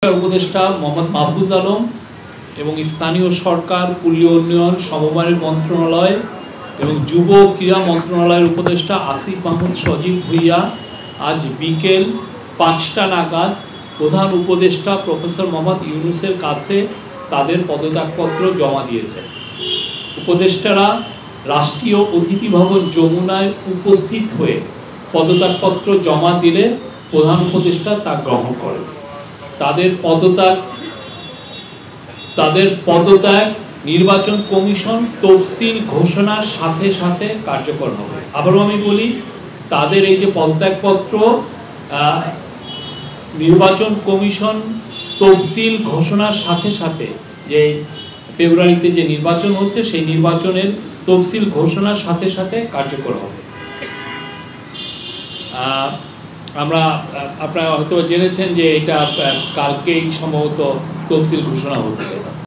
উপদেষ্টা মোহাম্মদ মাহফুজ আলম এবং স্থানীয় সরকার, পল্লী উন্নয়ন, সমবায় মন্ত্রণালয় এবং যুব ক্রীড়া মন্ত্রণালয়ের উপদেষ্টা আসিফ মাহমুদ সজীব ভুইয়া আজ বিকেল 5টা নাগাদ প্রধান উপদেষ্টা প্রফেসর মোহাম্মদ ইউনূসের কাছে তাদের পদত্যাগপত্র জমা দিয়েছে। উপদেষ্টারা রাষ্ট্রীয় অতিথি ভবন যমুনায় উপস্থিত হয়ে পদত্যাগপত্র জমা দিলে প্রধান উপদেষ্টা তা গ্রহণ করেন। তাদের পদত্যাগ নির্বাচন কমিশন তফসিল ঘোষণার সাথে সাথে কার্যকর হবে। আবারও আমি বলি, তাদের এই যে পদত্যাগপত্র নির্বাচন কমিশন তফসিল ঘোষণার সাথে সাথে, যে ফেব্রুয়ারিতে যে নির্বাচন হচ্ছে সেই নির্বাচনের তফসিল ঘোষণার সাথে সাথে কার্যকর হবে। আপনারা হয়তো জেনেছেন যে এটা কালকেই সম্ভবত তফসিল ঘোষণা হচ্ছে।